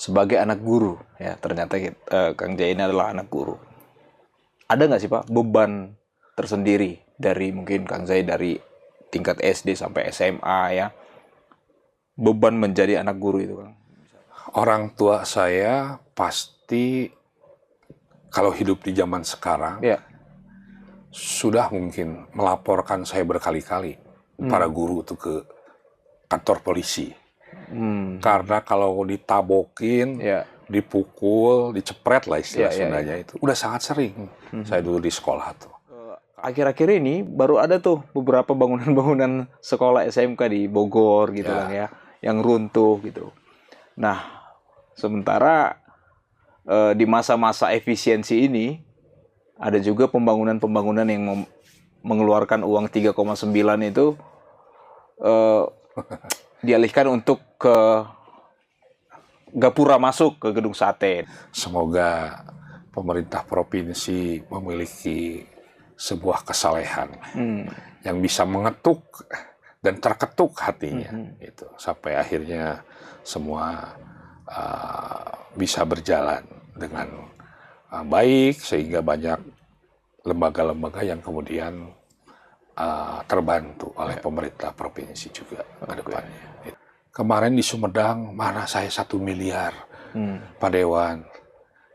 sebagai anak guru, ya ternyata Kang Jaya ini adalah anak guru. Ada nggak sih Pak beban tersendiri dari mungkin Kang Jaya dari tingkat SD sampai SMA ya, beban menjadi anak guru itu Kang? Orang tua saya pasti kalau hidup di zaman sekarang Ya. sudah mungkin melaporkan saya berkali-kali para guru itu ke kantor polisi. Karena kalau ditabokin, Ya. dipukul, dicepret lah istilah Ya, ya, Sundanya itu. Udah sangat sering saya dulu di sekolah tuh. Akhir-akhir ini baru ada tuh beberapa bangunan-bangunan sekolah SMK di Bogor gitu Ya. kan ya, yang runtuh gitu. Nah, sementara di masa-masa efisiensi ini ada juga pembangunan-pembangunan yang mengeluarkan uang 3,9 itu dialihkan untuk ke gapura masuk ke gedung sate. Semoga pemerintah provinsi memiliki sebuah kesalehan yang bisa mengetuk dan terketuk hatinya gitu, sampai akhirnya semua bisa berjalan dengan baik, sehingga banyak lembaga-lembaga yang kemudian terbantu oleh pemerintah provinsi juga ke depannya. Kemarin di Sumedang mana saya 1 miliar Pak Dewan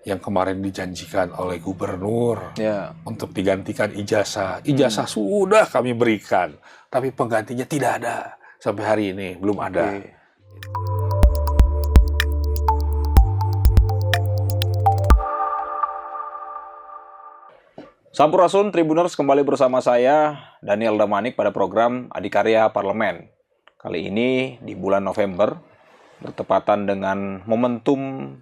yang kemarin dijanjikan oleh gubernur untuk digantikan ijazah. Ijazah sudah kami berikan, tapi penggantinya tidak ada. Sampai hari ini belum ada. Sampurasun Tribuners, kembali bersama saya Daniel Damanik pada program Adikarya Parlemen. Kali ini di bulan November, bertepatan dengan momentum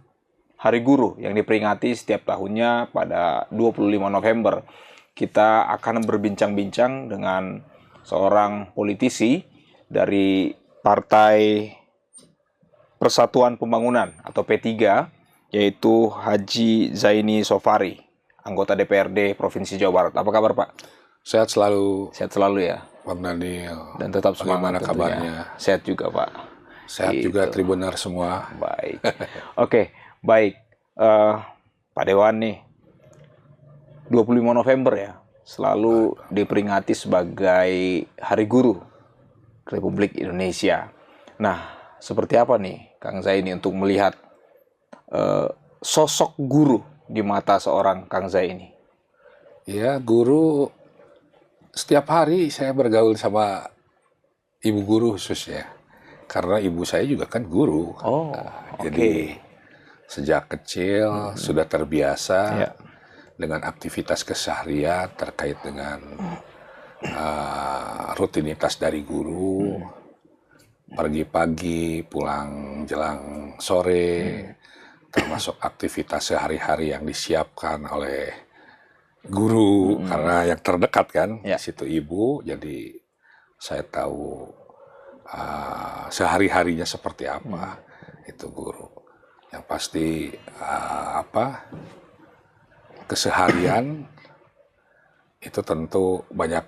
Hari Guru yang diperingati setiap tahunnya pada 25 November. Kita akan berbincang-bincang dengan seorang politisi dari Partai Persatuan Pembangunan atau P3, yaitu Haji Zaini Sofari, anggota DPRD Provinsi Jawa Barat. Apa kabar Pak? Sehat selalu. Sehat selalu ya. Bang Daniel. Dan tetap semangat. Bagaimana kabarnya? Sehat juga Pak. Sehat juga Tribuner semua. Baik. Oke, baik. Pak Dewan nih, 25 November ya, selalu diperingati sebagai Hari Guru Republik Indonesia. Nah, seperti apa nih Kang Zaini untuk melihat sosok guru di mata seorang Kang Zaini? Ya, guru setiap hari saya bergaul sama ibu guru khususnya. Karena ibu saya juga kan guru. Oh, jadi sejak kecil sudah terbiasa dengan aktivitas keseharian terkait dengan rutinitas dari guru. Pergi pagi, pulang jelang sore, termasuk aktivitas sehari-hari yang disiapkan oleh guru, karena yang terdekat kan di situ ibu, jadi saya tahu sehari-harinya seperti apa itu guru. Yang pasti keseharian itu tentu banyak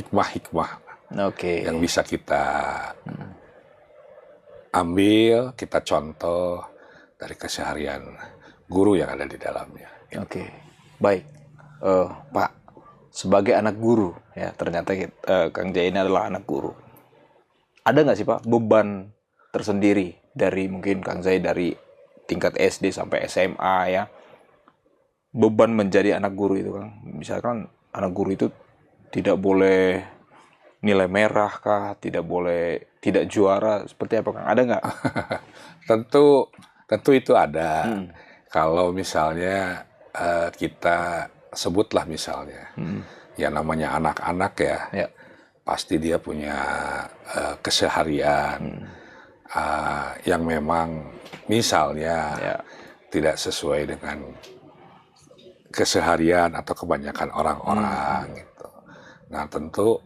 hikmah-hikmah yang bisa kita ambil, kita contoh dari keseharian guru yang ada di dalamnya. Baik, Pak, sebagai anak guru ya, ternyata Kang Jaya ini adalah anak guru. Ada nggak sih Pak beban tersendiri dari mungkin Kang Jaya dari tingkat SD sampai SMA ya, beban menjadi anak guru itu Kang? Misalkan anak guru itu tidak boleh nilai merah kah, tidak boleh tidak juara, seperti apa Kang? Ada nggak? Tentu itu ada. Kalau misalnya kita sebutlah misalnya, ya namanya anak-anak ya, pasti dia punya keseharian yang memang misalnya tidak sesuai dengan keseharian atau kebanyakan orang-orang gitu. Nah tentu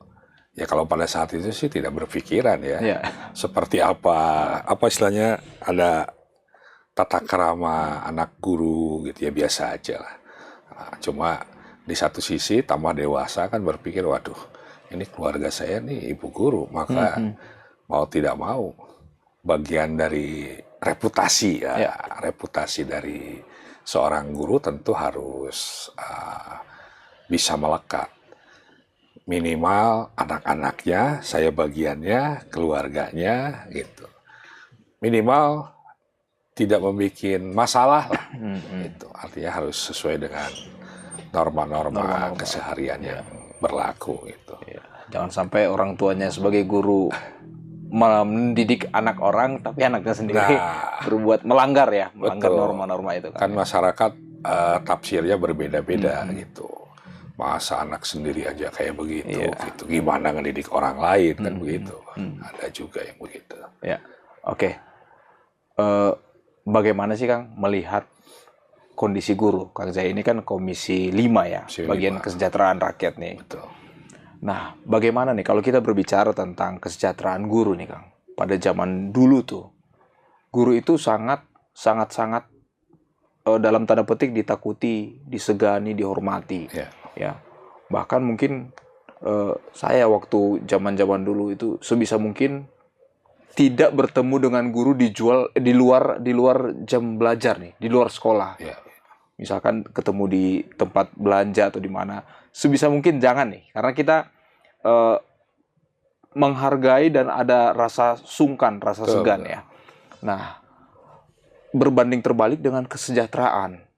ya kalau pada saat itu sih tidak berpikiran ya, seperti apa istilahnya, ada tata krama anak guru gitu ya, biasa aja lah. Cuma di satu sisi tambah dewasa kan berpikir, waduh ini keluarga saya nih ibu guru, maka mau tidak mau bagian dari reputasi ya, Ya. reputasi dari seorang guru tentu harus bisa melekat. Minimal anak-anaknya, saya bagiannya, keluarganya gitu. Minimal tidak membuat masalah lah. Itu artinya harus sesuai dengan norma-norma keseharian yang berlaku gitu. Ya. Jangan sampai orang tuanya sebagai guru mendidik anak orang, tapi anaknya sendiri berbuat melanggar norma-norma itu kan masyarakat tafsirnya berbeda-beda gitu. Masa anak sendiri aja kayak begitu, gitu. Gimana ngedidik orang lain kan begitu. Ada juga yang begitu. Ya, oke. Bagaimana sih Kang melihat kondisi guru? Kang Zai ini kan Komisi 5 ya, bagian kesejahteraan rakyat nih. Betul. Nah, bagaimana nih kalau kita berbicara tentang kesejahteraan guru nih Kang? Pada zaman dulu tuh, guru itu sangat dalam tanda petik ditakuti, disegani, dihormati. Ya, bahkan mungkin saya waktu zaman dulu itu sebisa mungkin tidak bertemu dengan guru di luar jam belajar nih, di luar sekolah. Misalkan ketemu di tempat belanja atau di mana, sebisa mungkin jangan nih, karena kita menghargai dan ada rasa sungkan, rasa segan ya. Nah, berbanding terbalik dengan kesejahteraan.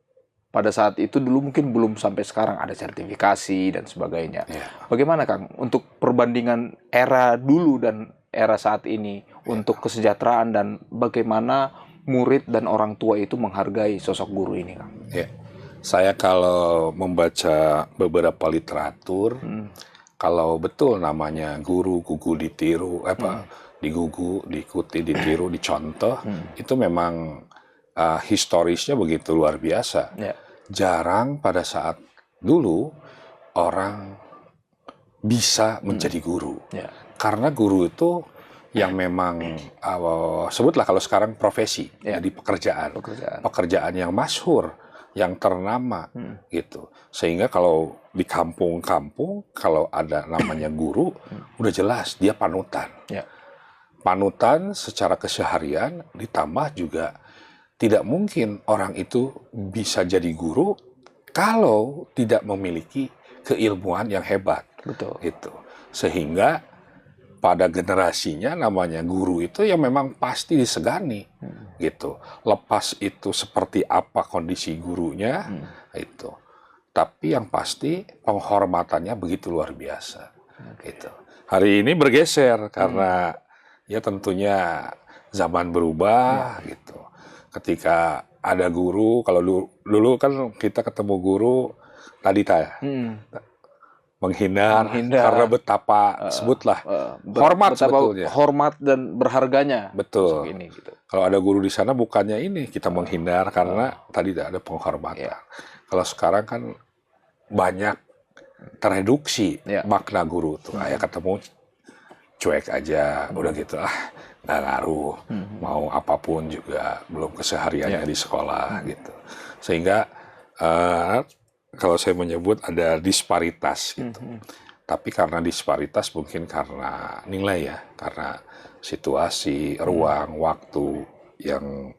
Pada saat itu dulu mungkin belum sampai sekarang ada sertifikasi dan sebagainya. Bagaimana Kang untuk perbandingan era dulu dan era saat ini untuk kesejahteraan dan bagaimana murid dan orang tua itu menghargai sosok guru ini Kang? Saya kalau membaca beberapa literatur, kalau betul namanya guru, gugu ditiru, digugu, diikuti, ditiru, dicontoh, itu memang historisnya begitu luar biasa. Jarang pada saat dulu orang bisa menjadi guru. Karena guru itu yang memang sebutlah kalau sekarang profesi, jadi pekerjaan yang masyhur, yang ternama gitu. Sehingga kalau di kampung-kampung kalau ada namanya guru, udah jelas dia panutan. Panutan secara keseharian, ditambah juga tidak mungkin orang itu bisa jadi guru kalau tidak memiliki keilmuan yang hebat. Gitu. Sehingga pada generasinya namanya guru itu yang memang pasti disegani. Gitu. Lepas itu seperti apa kondisi gurunya, itu. Tapi yang pasti penghormatannya begitu luar biasa. Gitu. Hari ini bergeser karena ya tentunya zaman berubah gitu. Ketika ada guru, kalau dulu kan kita ketemu guru tadi menghindar karena betapa sebutlah hormat sebetulnya. Hormat dan berharganya. Betul. Ini, gitu. Kalau ada guru di sana bukannya ini kita menghindar karena tadi tidak ada penghormatan. Kalau sekarang kan banyak tereduksi makna guru tuh. Kayak ketemu cuek aja, udah gitu nggak ngaruh, mau apapun juga belum kesehariannya di sekolah gitu. Sehingga kalau saya menyebut ada disparitas gitu. Tapi karena disparitas mungkin karena nilai ya, karena situasi, ruang, waktu yang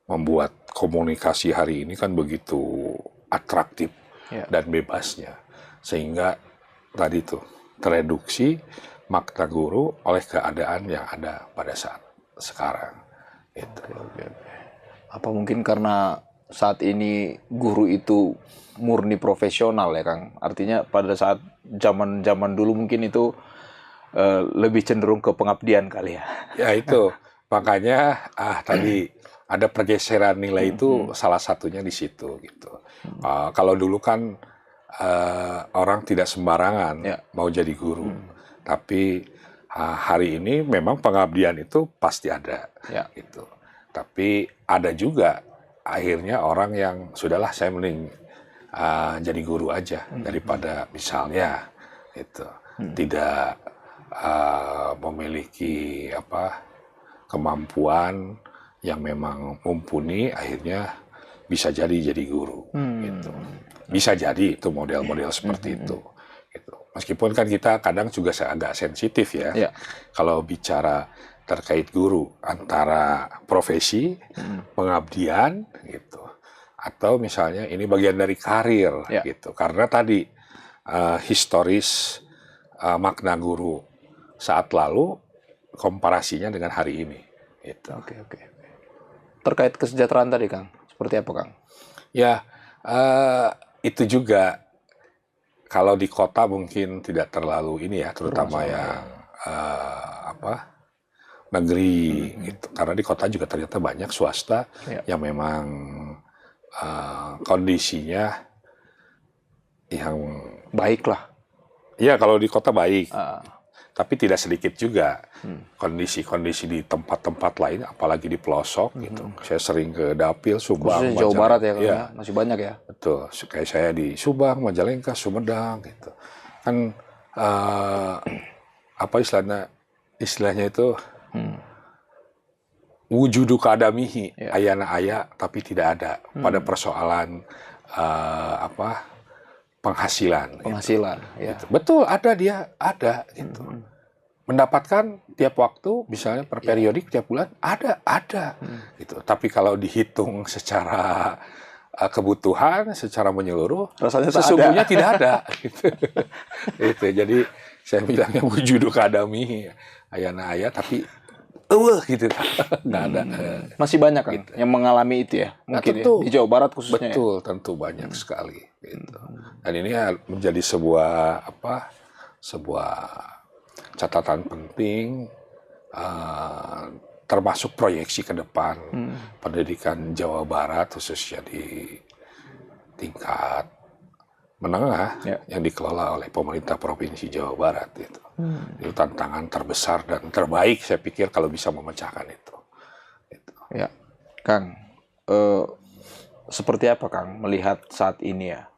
membuat komunikasi hari ini kan begitu atraktif dan bebasnya. Sehingga tadi tuh tereduksi makna guru oleh keadaan yang ada pada saat sekarang. Itu. Apa mungkin karena saat ini guru itu murni profesional ya Kang? Artinya pada saat zaman dulu mungkin itu lebih cenderung ke pengabdian kali ya? Ya itu, makanya tadi ada pergeseran nilai itu salah satunya di situ gitu. Kalau dulu kan orang tidak sembarangan mau jadi guru. Tapi hari ini memang pengabdian itu pasti ada, gitu. Tapi ada juga akhirnya orang yang sudahlah saya mending jadi guru aja daripada misalnya itu tidak memiliki kemampuan yang memang mumpuni, akhirnya bisa jadi guru. Gitu. Bisa jadi itu model-model seperti itu. Gitu. Meskipun kan kita kadang juga agak sensitif ya, kalau bicara terkait guru, antara profesi, pengabdian gitu, atau misalnya ini bagian dari karir gitu. Karena tadi historis makna guru saat lalu komparasinya dengan hari ini gitu. Oke. Terkait kesejahteraan tadi, Kang, seperti apa, Kang? Ya, itu juga kalau di kota mungkin tidak terlalu ini ya, terutama yang negeri gitu. Karena di kota juga ternyata banyak swasta yang memang kondisinya yang baik lah. Ya, kalau di kota baik. Tapi tidak sedikit juga kondisi-kondisi di tempat-tempat lain, apalagi di pelosok gitu. Saya sering ke Dapil, Subang, khususnya Jawa Barat ya, Kang, ya, masih banyak ya. Betul, kayak saya di Subang, Majalengka, Sumedang gitu. Kan apa istilahnya itu wujudu kadamihi, ayana aya tapi tidak ada pada persoalan penghasilan. Penghasilan, gitu. Ya. Betul, ada gitu. Mendapatkan tiap waktu, misalnya per periodik tiap bulan, ada gitu. Tapi kalau dihitung secara kebutuhan, secara menyeluruh, rasanya sesungguhnya tidak ada. Gitu. Gitu. Jadi saya bilangnya wujudu kadami, ayana aya, tapi gitu, nggak ada. Masih banyak kan gitu yang mengalami itu ya, mungkin tentu, ya, di Jawa Barat khususnya. Betul, tentu banyak sekali. Gitu. Dan ini menjadi sebuah catatan penting, termasuk proyeksi ke depan pendidikan Jawa Barat, khususnya di tingkat menengah yang dikelola oleh pemerintah Provinsi Jawa Barat. Gitu. Itu tantangan terbesar dan terbaik saya pikir kalau bisa memecahkan itu. Gitu. Ya, Kang, seperti apa Kang melihat saat ini ya?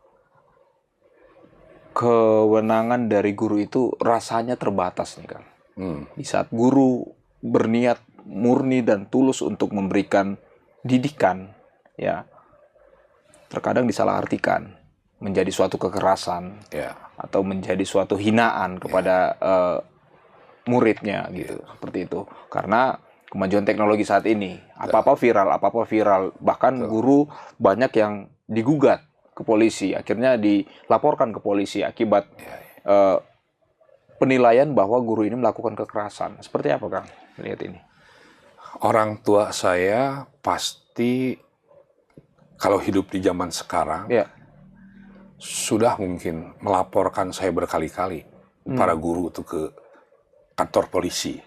Kewenangan dari guru itu rasanya terbatas nih Kang. Di saat guru berniat murni dan tulus untuk memberikan didikan, ya terkadang disalahartikan menjadi suatu kekerasan, atau menjadi suatu hinaan kepada muridnya gitu, seperti itu. Karena kemajuan teknologi saat ini, apa-apa viral, bahkan guru banyak yang digugat ke polisi, akhirnya dilaporkan ke polisi akibat penilaian bahwa guru ini melakukan kekerasan. Seperti apa Kang lihat ini? Orang tua saya pasti kalau hidup di zaman sekarang sudah mungkin melaporkan saya berkali-kali para guru itu ke kantor polisi.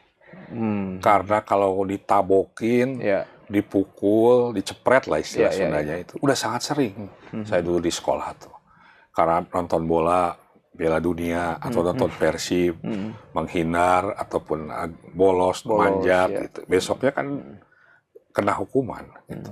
Karena kalau ditabokin, dipukul, dicepret lah istilah Sundanya itu. Udah sangat sering saya dulu di sekolah tuh. Karena nonton bola, Piala Dunia, atau nonton Persib, menghindar, ataupun bolos manjat, gitu. Besoknya kan kena hukuman. Gitu.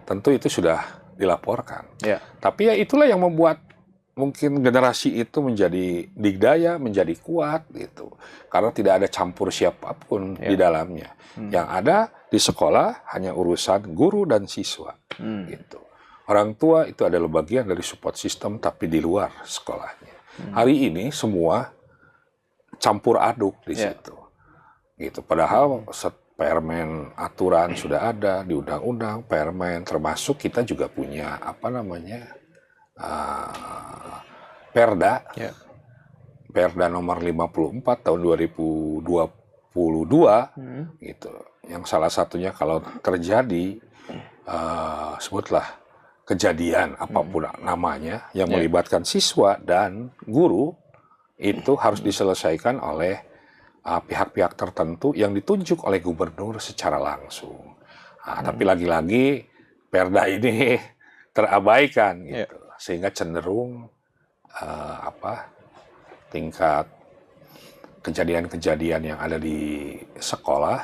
Tentu itu sudah dilaporkan. Tapi ya itulah yang membuat mungkin generasi itu menjadi digdaya, menjadi kuat gitu. Karena tidak ada campur siapapun di dalamnya. Yang ada di sekolah hanya urusan guru dan siswa gitu. Orang tua itu adalah bagian dari support system tapi di luar sekolahnya. Hari ini semua campur aduk di situ. Gitu. Padahal permen aturan sudah ada di undang-undang, permen termasuk kita juga punya Perda, Perda nomor 54 tahun 2022, gitu. Yang salah satunya kalau terjadi, sebutlah kejadian apapun namanya yang melibatkan siswa dan guru, itu harus diselesaikan oleh pihak-pihak tertentu yang ditunjuk oleh gubernur secara langsung. Tapi lagi-lagi Perda ini terabaikan, gitu. Sehingga cenderung tingkat kejadian-kejadian yang ada di sekolah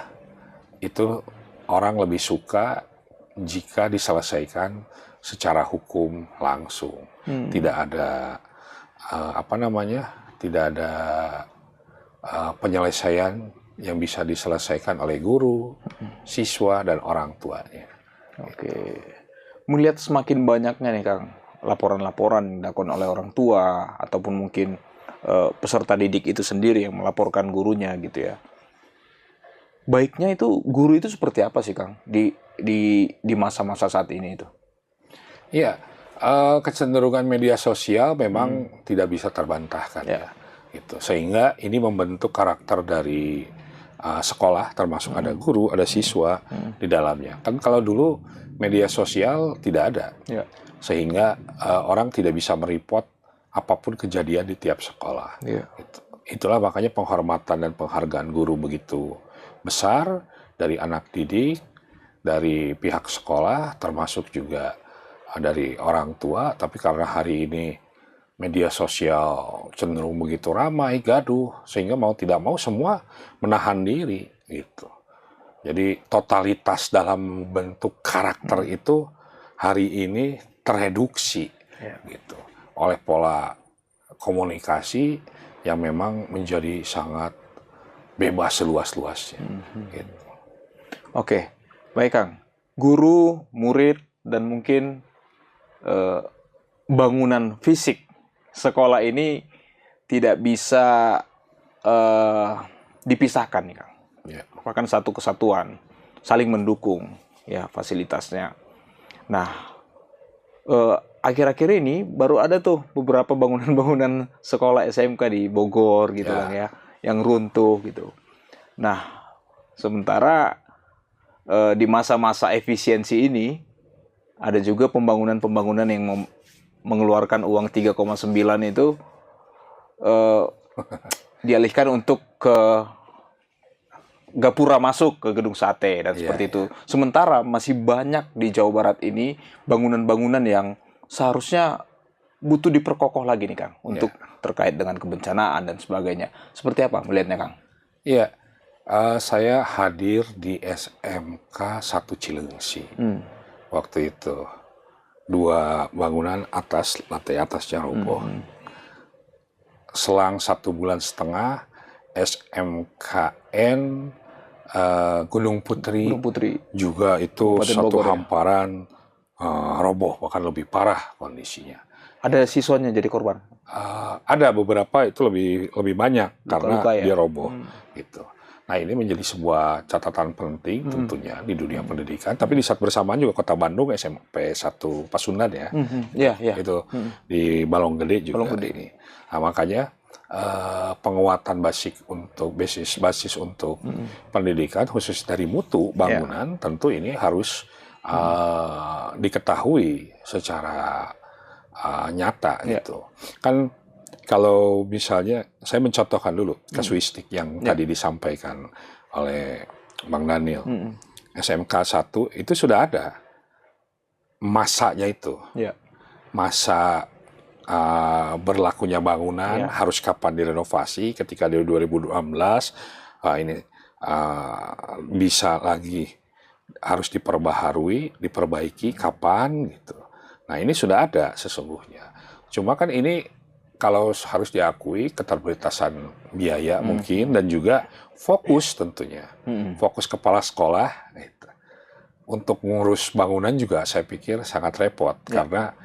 itu orang lebih suka jika diselesaikan secara hukum langsung. Tidak ada tidak ada penyelesaian yang bisa diselesaikan oleh guru, siswa dan orang tuanya. Oke. Melihat semakin banyaknya nih Kang laporan-laporan yang dilakukan oleh orang tua ataupun mungkin peserta didik itu sendiri yang melaporkan gurunya gitu ya. baiknya itu guru itu seperti apa sih, Kang, di masa-masa saat ini itu? Iya, kecenderungan media sosial memang tidak bisa terbantahkan ya. Gitu. Sehingga ini membentuk karakter dari sekolah, termasuk ada guru, ada siswa di dalamnya. Kan kalau dulu media sosial tidak ada, sehingga orang tidak bisa mereport apapun kejadian di tiap sekolah. Gitu. Itulah makanya penghormatan dan penghargaan guru begitu besar dari anak didik, dari pihak sekolah, termasuk juga dari orang tua. Tapi karena hari ini media sosial cenderung begitu ramai, gaduh, sehingga mau tidak mau semua menahan diri gitu. Jadi totalitas dalam bentuk karakter itu hari ini tereduksi gitu oleh pola komunikasi yang memang menjadi sangat bebas seluas-luasnya. Gitu. Oke, baik Kang. Guru, murid, dan mungkin bangunan fisik sekolah ini tidak bisa dipisahkan nih Kang. Merupakan satu kesatuan, saling mendukung ya fasilitasnya. Nah, akhir-akhir ini baru ada tuh beberapa bangunan-bangunan sekolah SMK di Bogor gitu kan ya, yang runtuh gitu. Nah, sementara di masa-masa efisiensi ini ada juga pembangunan-pembangunan yang mengeluarkan uang 3,9 itu dialihkan untuk ke gapura masuk ke gedung sate dan seperti itu. Sementara masih banyak di Jawa Barat ini bangunan-bangunan yang seharusnya butuh diperkokoh lagi nih Kang untuk terkait dengan kebencanaan dan sebagainya. Seperti apa melihatnya Kang? Iya, saya hadir di SMK 1 Cilengsi waktu itu. 2 bangunan atas, lantai atasnya roboh. Selang 1,5 bulan SMKN Gunung Putri juga itu Kabupaten satu Bogor, hamparan roboh, bahkan lebih parah kondisinya. Ada siswanya jadi korban? Ada beberapa itu lebih banyak karena Luka-luka ya? dia roboh gitu. Nah ini menjadi sebuah catatan penting tentunya di dunia pendidikan. Tapi di saat bersamaan juga Kota Bandung SMP 1 Pasundan ya, itu di Balonggede juga ini. Nah, makanya penguatan basis untuk pendidikan khusus dari mutu bangunan tentu ini harus diketahui secara nyata gitu. Kan kalau misalnya saya mencontohkan dulu kasuistik yang tadi disampaikan oleh Bang Daniel. SMK 1 itu sudah ada masanya itu. Masa berlakunya bangunan harus kapan direnovasi, ketika di 2012 ini bisa lagi harus diperbaiki kapan gitu. Nah ini sudah ada sesungguhnya. Cuma kan ini kalau harus diakui keterbatasan biaya mungkin dan juga fokus tentunya. Fokus kepala sekolah gitu. Untuk ngurus bangunan juga saya pikir sangat repot karena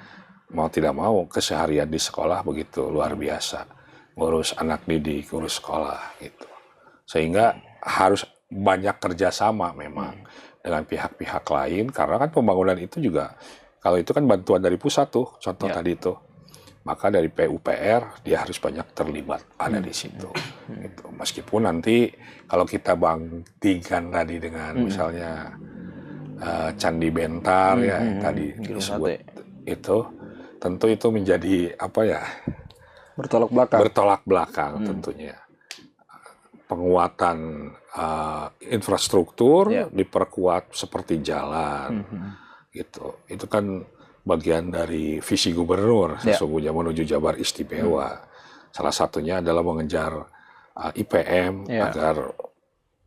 mau tidak mau keseharian di sekolah begitu luar biasa. Ngurus anak didik, ngurus sekolah gitu. Sehingga harus banyak kerjasama memang dengan pihak-pihak lain karena kan pembangunan itu juga kalau itu kan bantuan dari pusat tuh contoh tadi itu. Maka dari PUPR dia harus banyak terlibat ada di situ. Gitu. Meskipun nanti kalau kita bandingkan tadi dengan misalnya Candi Bentar yang tadi disebut itu, tentu itu menjadi apa ya? Bertolak belakang tentunya. Penguatan infrastruktur diperkuat seperti jalan, gitu. Itu kan bagian dari visi gubernur sesungguhnya menuju Jabar Istimewa. Salah satunya adalah mengejar IPM agar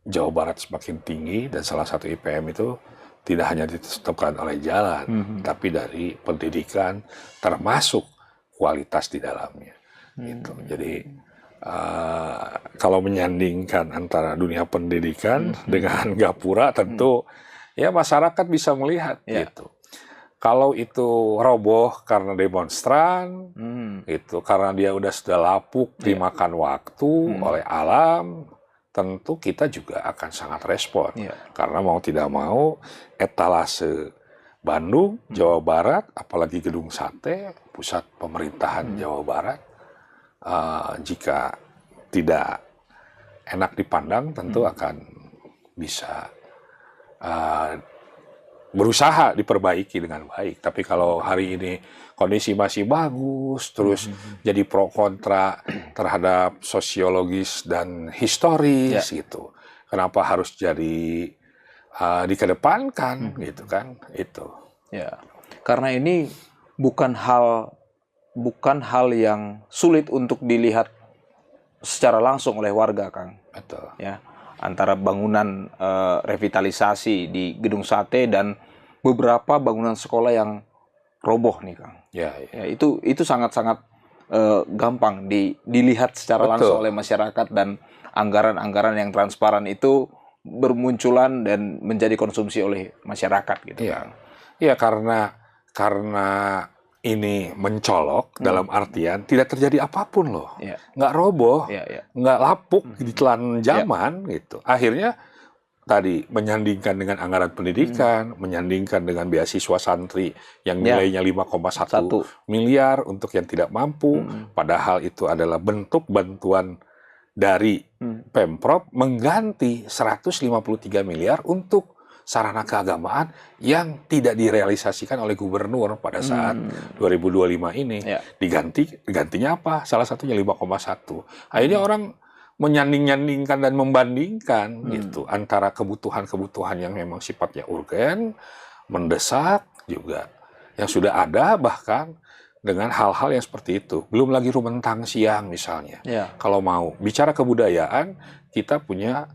Jawa Barat semakin tinggi dan salah satu IPM itu tidak hanya ditetapkan oleh jalan, tapi dari pendidikan termasuk kualitas di dalamnya. Gitu. Jadi kalau menyandingkan antara dunia pendidikan dengan gapura tentu ya masyarakat bisa melihat gitu. Kalau itu roboh karena demonstran, itu karena dia sudah lapuk dimakan waktu oleh alam, tentu kita juga akan sangat respon. Iya. Karena mau tidak mau, etalase Bandung, Jawa Barat, apalagi Gedung Sate, pusat pemerintahan Jawa Barat, jika tidak enak dipandang, tentu akan bisa berusaha diperbaiki dengan baik. Tapi kalau hari ini kondisi masih bagus, terus jadi pro kontra terhadap sosiologis dan historis gitu. Kenapa harus jadi dikedepankan gitu kan? Itu. Ya. Karena ini bukan hal yang sulit untuk dilihat secara langsung oleh warga, Kang. Betul. Ya. Antara bangunan revitalisasi di Gedung Sate dan beberapa bangunan sekolah yang roboh nih, Kang. Ya. Ya, itu sangat-sangat gampang dilihat secara langsung oleh masyarakat, dan anggaran-anggaran yang transparan itu bermunculan dan menjadi konsumsi oleh masyarakat gitu, Kang. Iya, karena ini mencolok dalam artian tidak terjadi apapun loh, nggak roboh, nggak lapuk ditelan zaman gitu. Akhirnya tadi menyandingkan dengan anggaran pendidikan, menyandingkan dengan beasiswa santri yang nilainya 5,1 miliar untuk yang tidak mampu, padahal itu adalah bentuk bantuan dari Pemprov mengganti 153 miliar untuk sarana keagamaan yang tidak direalisasikan oleh gubernur pada saat 2025 ini. Digantinya apa? Salah satunya 5,1. Akhirnya orang menyanding-nyandingkan dan membandingkan gitu antara kebutuhan-kebutuhan yang memang sifatnya urgen, mendesak juga, yang sudah ada, bahkan dengan hal-hal yang seperti itu. Belum lagi Rumentang Siang misalnya. Kalau mau bicara kebudayaan, kita punya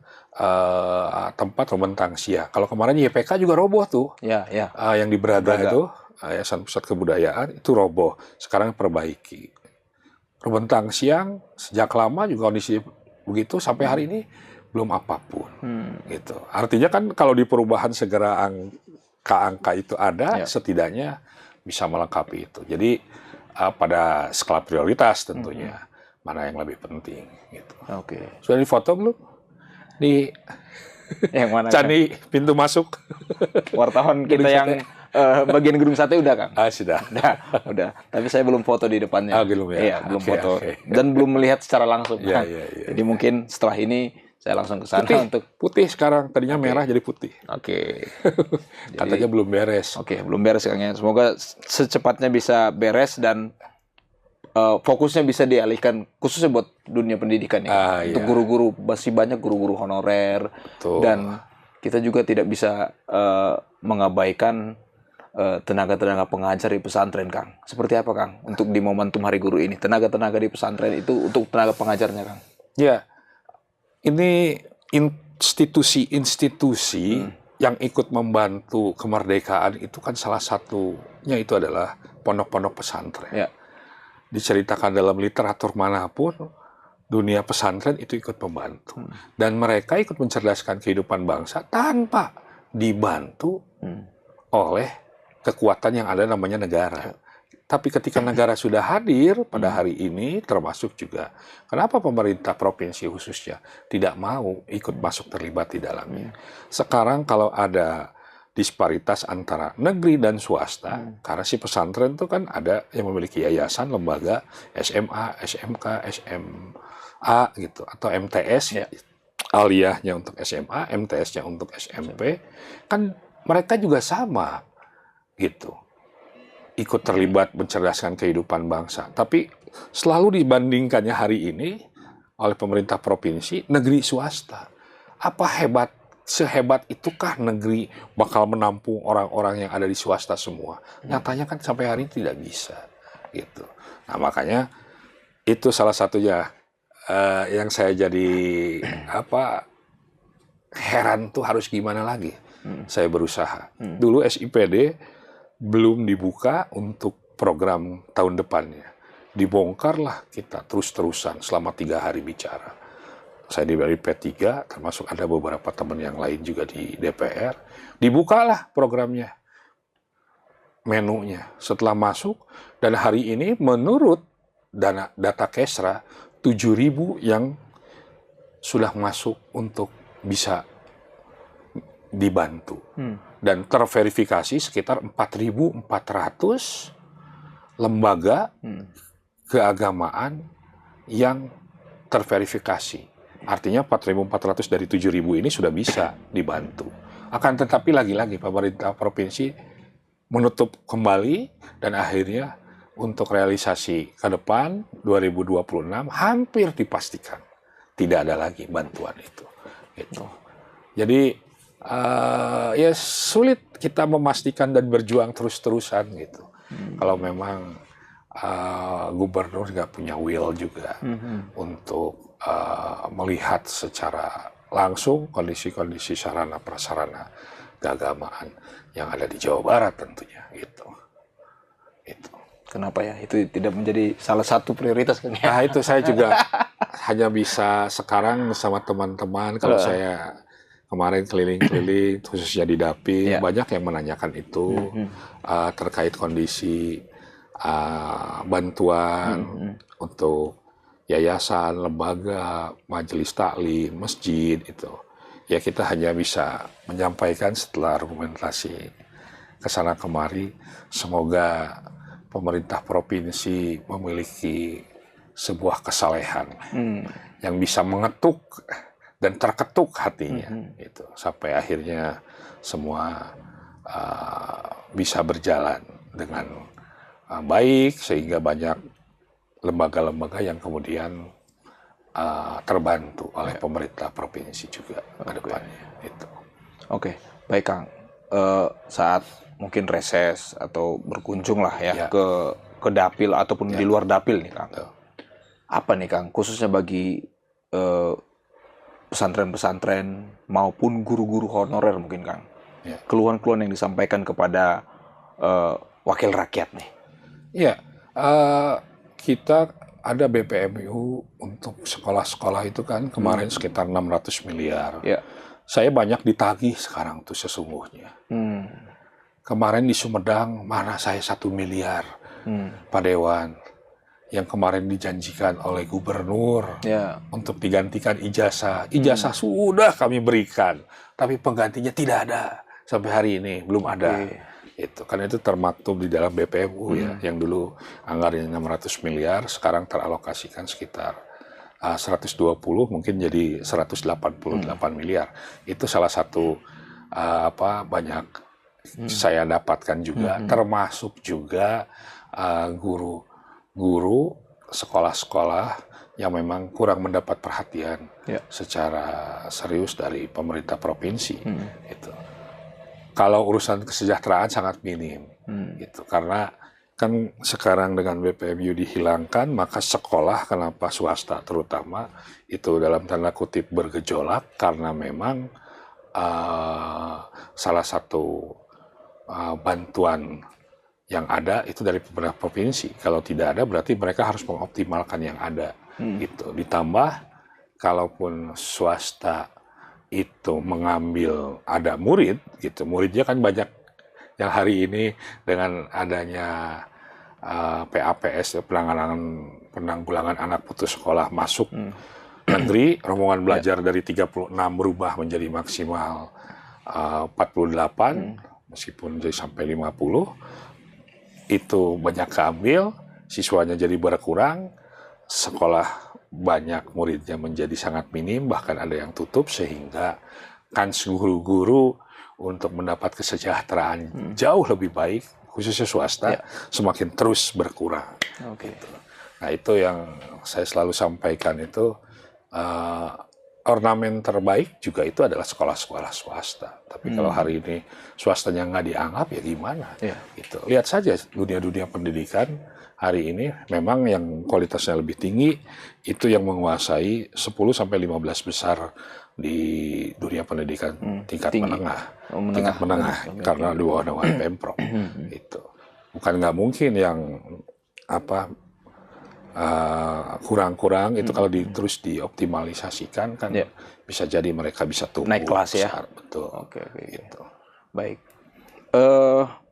tempat Rumentang Siang. Kalau kemarin YPK juga roboh tuh, yang di Braga itu, Yayasan Pusat Kebudayaan itu roboh. Sekarang perbaiki. Rumentang Siang sejak lama juga kondisi begitu sampai hari ini belum apapun. Gitu. Artinya kan kalau di perubahan segera angka itu ada, setidaknya bisa melengkapi itu. Jadi pada skala prioritas tentunya mana yang lebih penting. Gitu. Sudah difoto belum? Di yang mana, Candi pintu masuk wartawan kita yang bagian Gedung Sate udah, Kang? Sudah. Udah. Tapi saya belum foto di depannya. Belum ya? Iya, belum foto. Dan belum melihat secara langsung. Jadi mungkin setelah ini saya langsung ke sana untuk putih sekarang, tadinya merah jadi putih. Katanya belum beres. Belum beres, Kang, ya. Semoga secepatnya bisa beres dan fokusnya bisa dialihkan khususnya buat dunia pendidikan ya. Untuk guru-guru, masih banyak guru-guru honorer. Dan kita juga tidak bisa mengabaikan tenaga-tenaga pengajar di pesantren, Kang. Seperti apa, Kang, untuk di momentum Hari Guru ini? Tenaga-tenaga di pesantren itu untuk tenaga pengajarnya, Kang? Ya, ini institusi-institusi yang ikut membantu kemerdekaan itu kan salah satunya itu adalah pondok-pondok pesantren. Diceritakan dalam literatur manapun, dunia pesantren itu ikut membantu. Dan mereka ikut mencerdaskan kehidupan bangsa tanpa dibantu oleh kekuatan yang ada namanya negara. Tapi ketika negara sudah hadir pada hari ini, termasuk juga kenapa pemerintah provinsi khususnya tidak mau ikut masuk terlibat di dalamnya. Sekarang kalau ada disparitas antara negeri dan swasta, karena si pesantren itu kan ada yang memiliki yayasan, lembaga, SMA, SMK, SMA gitu, atau MTS, aliyahnya untuk SMA, MTS-nya untuk SMP, kan mereka juga sama gitu, ikut terlibat mencerdaskan kehidupan bangsa. Tapi selalu dibandingkannya hari ini oleh pemerintah provinsi, negeri swasta. Apa sehebat itukah negeri bakal menampung orang-orang yang ada di swasta semua? Nyatanya kan sampai hari ini tidak bisa. Gitu. Nah makanya itu salah satunya yang saya jadi heran tuh harus gimana lagi. Saya berusaha. Dulu SIPD belum dibuka untuk program tahun depannya. Dibongkarlah kita terus-terusan selama 3 hari bicara. Saya dari P3, termasuk ada beberapa teman yang lain juga di DPR. Dibukalah programnya, menunya. Setelah masuk, dan hari ini menurut data Kesra, 7.000 yang sudah masuk untuk bisa dibantu. Dan terverifikasi sekitar 4.400 lembaga keagamaan yang terverifikasi. Artinya 4.400 dari 7.000 ini sudah bisa dibantu. Akan tetapi lagi-lagi pemerintah provinsi menutup kembali dan akhirnya untuk realisasi ke depan 2026 hampir dipastikan tidak ada lagi bantuan itu. Gitu. Jadi ya sulit kita memastikan dan berjuang terus-terusan gitu. Kalau memang gubernur nggak punya will juga untuk melihat secara langsung kondisi-kondisi sarana prasarana keagamaan yang ada di Jawa Barat tentunya gitu. Itu. Kenapa ya? Itu tidak menjadi salah satu prioritas kan ya? Nah itu saya juga hanya bisa sekarang sama teman-teman kalau saya kemarin keliling-keliling khususnya di Dapil banyak yang menanyakan itu terkait kondisi bantuan untuk yayasan, lembaga, majelis taklim, masjid itu. Ya kita hanya bisa menyampaikan setelah argumentasi kesana kemari. Semoga pemerintah provinsi memiliki sebuah kesalehan yang bisa mengetuk dan terketuk hatinya itu sampai akhirnya semua bisa berjalan dengan baik sehingga banyak lembaga-lembaga yang kemudian terbantu oleh pemerintah provinsi juga ke depannya. Itu. Oke, baik Kang. Saat mungkin reses atau berkunjung lah ya ke Dapil ataupun di luar Dapil nih Kang. Apa nih Kang, khususnya bagi pesantren-pesantren maupun guru-guru honorer mungkin Kang. Keluhan-keluhan yang disampaikan kepada wakil rakyat nih. Iya, kita ada BPMU untuk sekolah-sekolah itu kan kemarin sekitar 600 miliar. Saya banyak ditagih sekarang tuh sesungguhnya. Kemarin di Sumedang mana saya 1 miliar Pak Dewan yang kemarin dijanjikan oleh gubernur untuk digantikan ijazah. Ijazah sudah kami berikan, tapi penggantinya tidak ada sampai hari ini belum ada. Itu karena itu termaktub di dalam BPMU ya, yang dulu anggarannya 600 miliar, sekarang teralokasikan sekitar 120 mungkin jadi 188 miliar. Itu salah satu banyak saya dapatkan juga, termasuk juga guru sekolah-sekolah yang memang kurang mendapat perhatian secara serius dari pemerintah provinsi. Itu. Kalau urusan kesejahteraan sangat minim, gitu. Karena kan sekarang dengan BPMU dihilangkan, maka sekolah kenapa swasta terutama itu dalam tanda kutip bergejolak karena memang salah satu bantuan yang ada itu dari pemerintah provinsi. Kalau tidak ada berarti mereka harus mengoptimalkan yang ada. Gitu. Ditambah kalaupun swasta itu mengambil ada murid, gitu. Muridnya kan banyak yang hari ini dengan adanya PAPS, penanggulangan anak putus sekolah masuk negeri, rombongan belajar dari 36 berubah menjadi maksimal 48, meskipun jadi sampai 50, itu banyak keambil, siswanya jadi berkurang, sekolah banyak muridnya menjadi sangat minim, bahkan ada yang tutup, sehingga kans guru-guru untuk mendapat kesejahteraan jauh lebih baik, khususnya swasta, semakin terus berkurang. Gitu. Nah itu yang saya selalu sampaikan itu, ornamen terbaik juga itu adalah sekolah-sekolah swasta. Tapi kalau hari ini swastanya nggak dianggap, ya gimana? Gitu. Lihat saja dunia-dunia pendidikan, hari ini memang yang kualitasnya lebih tinggi itu yang menguasai 10-15 besar di dunia pendidikan tingkat tingkat menengah karena di bawah naungan Pemprov. Itu bukan nggak mungkin yang kurang-kurang itu kalau terus dioptimalisasikan kan bisa jadi mereka bisa tumbuh naik kelas besar. Ya. Betul. Oke. Gitu. Baik.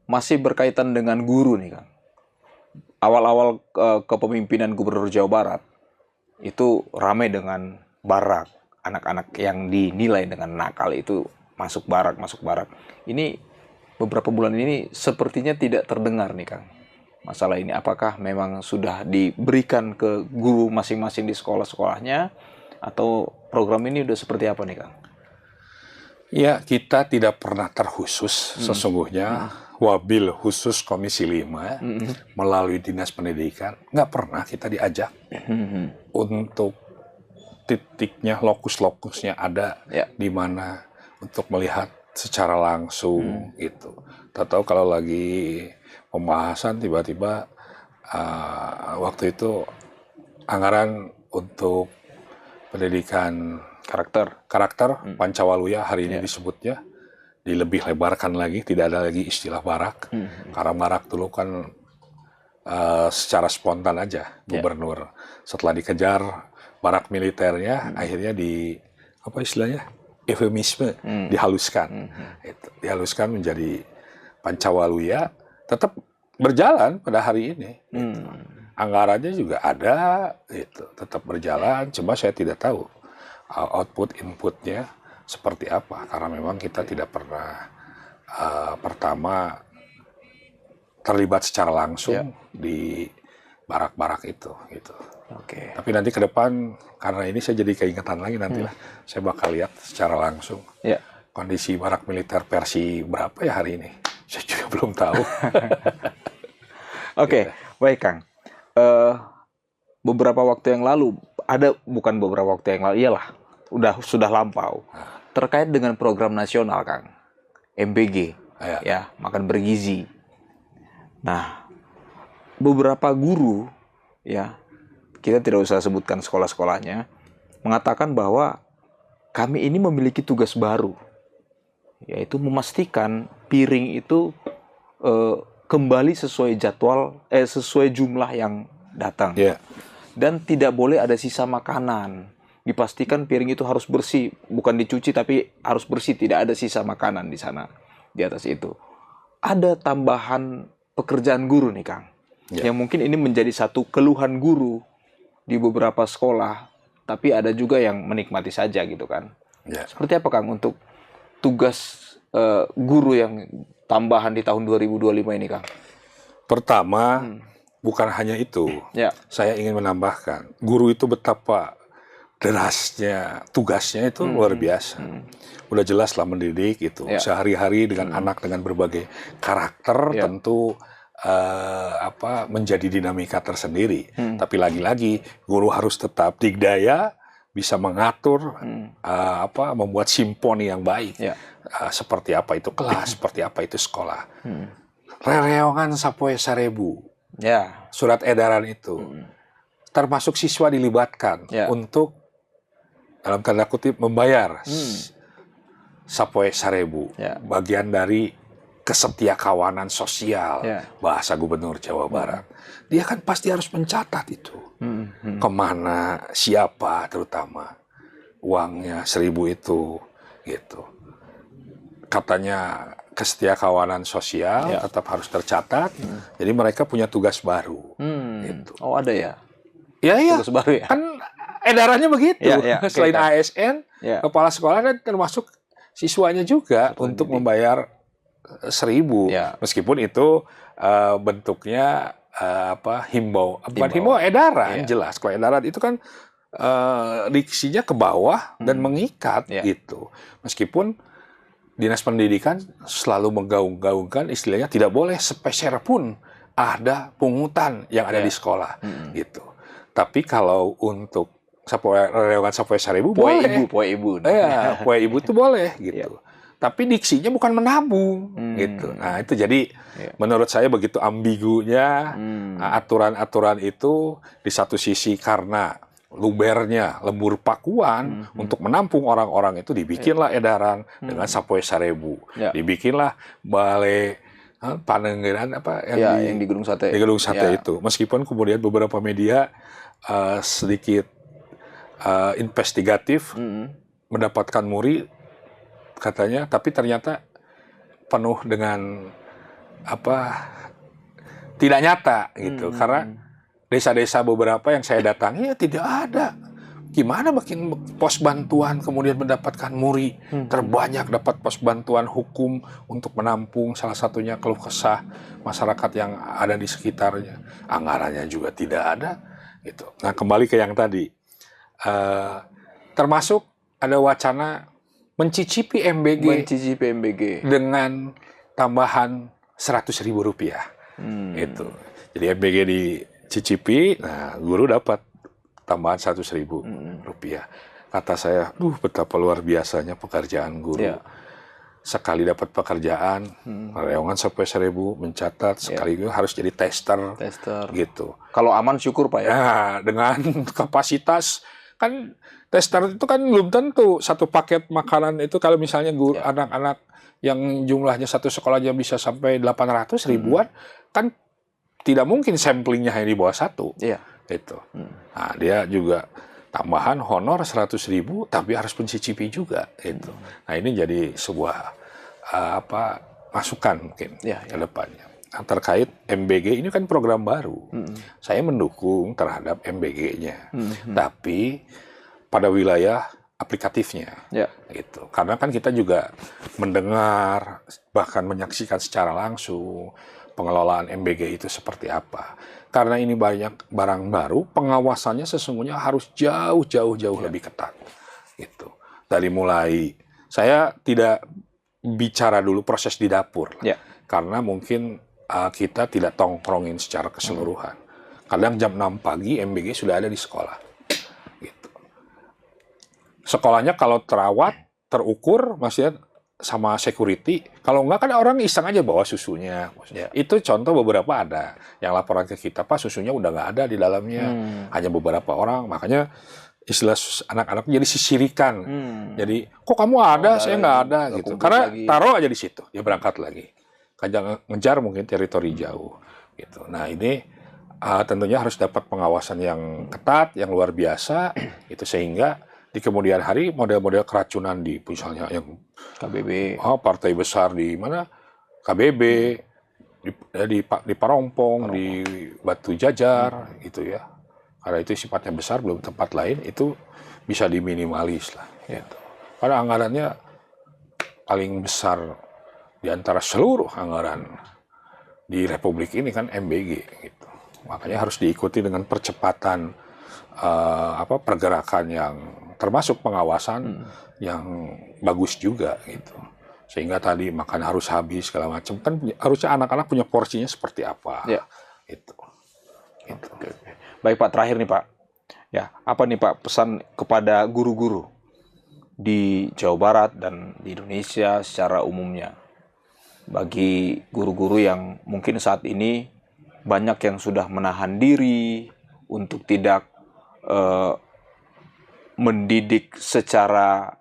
Masih berkaitan dengan guru nih Kang. Awal-awal kepemimpinan Gubernur Jawa Barat itu ramai dengan barak, anak-anak yang dinilai dengan nakal itu masuk barak. Ini beberapa bulan ini sepertinya tidak terdengar nih Kang. Masalah ini apakah memang sudah diberikan ke guru masing-masing di sekolah-sekolahnya atau program ini udah seperti apa nih Kang? Ya, kita tidak pernah terkhusus sesungguhnya. Wabil khusus Komisi 5 melalui Dinas Pendidikan, nggak pernah kita diajak untuk titiknya, lokus-lokusnya ada di mana untuk melihat secara langsung gitu. Tahu kalau lagi pembahasan tiba-tiba waktu itu anggaran untuk pendidikan karakter Pancawaluya hari ini disebutnya dilebih lebarkan lagi, tidak ada lagi istilah barak karena barak dulu kan secara spontan aja gubernur setelah dikejar barak militernya akhirnya apa istilahnya eufemisme dihaluskan dihaluskan menjadi Pancawaluya, tetap berjalan pada hari ini gitu. Anggarannya juga ada gitu, tetap berjalan, cuma saya tidak tahu output inputnya seperti apa karena memang kita tidak pernah pertama terlibat secara langsung di barak-barak itu gitu. Tapi nanti ke depan karena ini saya jadi keingetan lagi nantilah saya bakal lihat secara langsung kondisi barak militer versi berapa ya hari ini saya juga belum tahu. Baik Kang. Beberapa waktu yang lalu bukan beberapa waktu yang lalu, iyalah sudah lampau terkait dengan program nasional Kang, MBG makan bergizi. Nah, beberapa guru kita tidak usah sebutkan sekolah-sekolahnya mengatakan bahwa kami ini memiliki tugas baru, yaitu memastikan piring itu kembali sesuai jadwal sesuai jumlah yang datang dan tidak boleh ada sisa makanan. Dipastikan piring itu harus bersih, bukan dicuci tapi harus bersih, tidak ada sisa makanan di sana, di atas itu. Ada tambahan pekerjaan guru nih Kang, yang mungkin ini menjadi satu keluhan guru di beberapa sekolah, tapi ada juga yang menikmati saja gitu kan. Seperti apa Kang untuk tugas guru yang tambahan di tahun 2025 ini Kang? Pertama, bukan hanya itu, saya ingin menambahkan, guru itu betapa derasnya tugasnya itu luar biasa. Udah jelas lah mendidik itu sehari-hari dengan anak dengan berbagai karakter tentu menjadi dinamika tersendiri. Tapi lagi-lagi guru harus tetap digdaya, bisa mengatur membuat simponi yang baik. Seperti apa itu kelas, seperti apa itu sekolah. Rereongan sapoe sarebu. Surat edaran itu. Termasuk siswa dilibatkan untuk dalam tanda kutip membayar sapoe sarebu, bagian dari kesetiakawanan sosial bahasa Gubernur Jawa Barat. Dia kan pasti harus mencatat itu kemana, siapa terutama uangnya 1.000 itu gitu. Katanya kesetiakawanan sosial tetap harus tercatat. Jadi mereka punya tugas baru gitu. Oh ada ya? Iya. Tugas baru ya? Kan edarannya begitu. Selain ASN, kepala sekolah kan termasuk siswanya juga untuk membayar 1.000. Meskipun itu bentuknya himbau. Bukan himbau, edaran jelas. Kalau edaran itu kan diksinya ke bawah dan mengikat gitu. Meskipun Dinas Pendidikan selalu menggaung-gaungkan istilahnya tidak boleh sepeser pun ada pungutan yang ada di sekolah gitu. Tapi kalau untuk rewangan sapoe sarebu boleh. Poe ibu itu boleh gitu. Tapi diksinya bukan menabung gitu. Nah, itu jadi menurut saya begitu ambigunya aturan-aturan itu di satu sisi karena lubernya lembur pakuan untuk menampung orang-orang itu dibikinlah edaran dengan sapoe sarebu. Dibikinlah balai panenggeran yang di Gedung Sate. Di Gedung Sate itu. Meskipun kemudian beberapa media sedikit investigatif mendapatkan muri katanya, tapi ternyata penuh dengan tidak nyata gitu. Karena desa-desa beberapa yang saya datangi tidak ada gimana bikin pos bantuan kemudian mendapatkan muri terbanyak, dapat pos bantuan hukum untuk menampung salah satunya keluh kesah masyarakat yang ada di sekitarnya. Anggarannya juga tidak ada. Gitu. Nah, kembali ke yang tadi, termasuk ada wacana mencicipi MBG dengan tambahan Rp100.000. Itu. Jadi MBG dicicipi, nah guru dapat tambahan Rp100.000. Kata saya, betapa luar biasanya pekerjaan guru. Yeah. Sekali dapat pekerjaan, rewangan sampai 1.000, mencatat, sekali harus jadi tester. Gitu. Kalau aman syukur Pak ya. Nah, dengan kapasitas, kan tester itu kan belum tentu satu paket makanan itu kalau misalnya guru anak-anak yang jumlahnya satu sekolahnya bisa sampai 800 ribuan, kan tidak mungkin samplingnya hanya di bawah 1. Iya. Itu. Nah, dia juga tambahan honor 100.000, tapi harus mencicipi juga. Itu. Nah, ini jadi sebuah masukan mungkin ke depannya. Nah, terkait MBG ini kan program baru. Saya mendukung terhadap MBG-nya. Tapi pada wilayah aplikatifnya, gitu. Karena kan kita juga mendengar, bahkan menyaksikan secara langsung pengelolaan MBG itu seperti apa. Karena ini banyak barang baru, pengawasannya sesungguhnya harus jauh lebih ketat. Gitu. Dari mulai, saya tidak bicara dulu proses di dapur, karena mungkin kita tidak tongkrongin secara keseluruhan. Kadang jam 6 pagi MBG sudah ada di sekolah. Sekolahnya kalau terawat, terukur, maksudnya sama security. Kalau enggak kan orang iseng aja bawa susunya. Itu contoh beberapa ada yang laporan ke kita, Pak susunya udah nggak ada di dalamnya, hanya beberapa orang. Makanya istilah anak-anak jadi sisirikan. Jadi kok kamu ada, saya nggak ada gitu. Karena taruh aja di situ, dia berangkat lagi. Kajang ngejar mungkin teritori jauh. Gitu. Nah ini tentunya harus dapat pengawasan yang ketat, yang luar biasa. Itu sehingga di kemudian hari model-model keracunan di misalnya yang KBB, partai besar di mana KBB, di Parompong, di Batu Jajar, gitu ya. Karena itu sifatnya besar, belum tempat lain, itu bisa diminimalis lah. Gitu. Karena anggarannya paling besar di antara seluruh anggaran di Republik ini kan MBG. Gitu. Makanya harus diikuti dengan percepatan pergerakan yang termasuk pengawasan yang bagus juga gitu. Sehingga tadi makan harus habis segala macam, kan harusnya anak-anak punya porsinya seperti apa. Itu. Oke. Baik Pak, terakhir nih Pak. Ya, apa nih Pak pesan kepada guru-guru di Jawa Barat dan di Indonesia secara umumnya? Bagi guru-guru yang mungkin saat ini banyak yang sudah menahan diri untuk tidak mendidik secara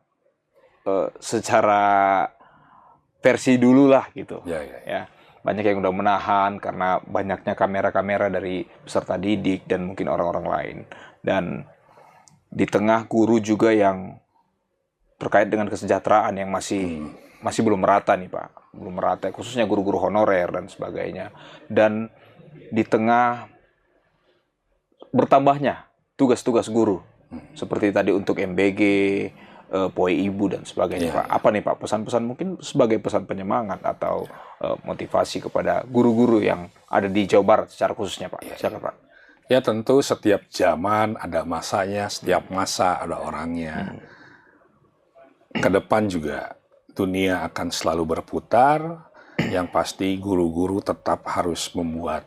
versi dulu lah gitu. Ya. Banyak yang udah menahan karena banyaknya kamera-kamera dari peserta didik dan mungkin orang-orang lain. Dan di tengah guru juga yang terkait dengan kesejahteraan yang masih belum merata nih Pak. Belum merata, khususnya guru-guru honorer dan sebagainya. Dan di tengah bertambahnya tugas-tugas guru seperti tadi untuk MBG, POI Ibu dan sebagainya Pak. Apa nih Pak pesan-pesan mungkin sebagai pesan penyemangat atau motivasi kepada guru-guru yang ada di Jawa Barat secara khususnya Pak? Silakan Pak. Ya tentu setiap zaman ada masanya, setiap masa ada orangnya. Ke depan juga dunia akan selalu berputar. Yang pasti guru-guru tetap harus membuat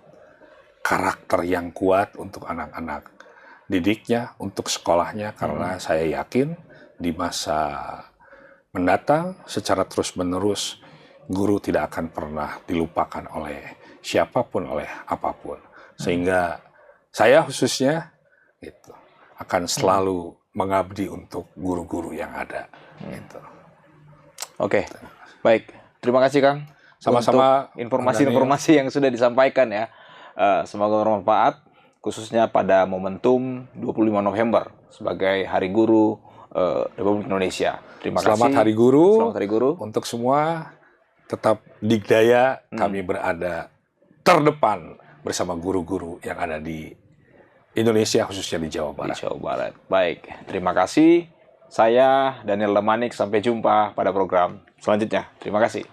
karakter yang kuat untuk anak-anak didiknya, untuk sekolahnya, karena saya yakin di masa mendatang secara terus-menerus guru tidak akan pernah dilupakan oleh siapapun, oleh apapun. Sehingga saya khususnya gitu, akan selalu mengabdi untuk guru-guru yang ada. Gitu. Oke, baik. Terima kasih Kang. Sama-sama. Informasi-informasi yang sudah disampaikan ya. Semoga bermanfaat. Khususnya pada momentum 25 November sebagai Hari Guru Republik Indonesia. Terima kasih. Selamat Hari Guru. Selamat Hari Guru. Untuk semua, tetap digdaya kami berada terdepan bersama guru-guru yang ada di Indonesia, khususnya di Jawa Di Barat. Jawa Barat. Baik, terima kasih. Saya Daniel Damanik, sampai jumpa pada program selanjutnya. Terima kasih.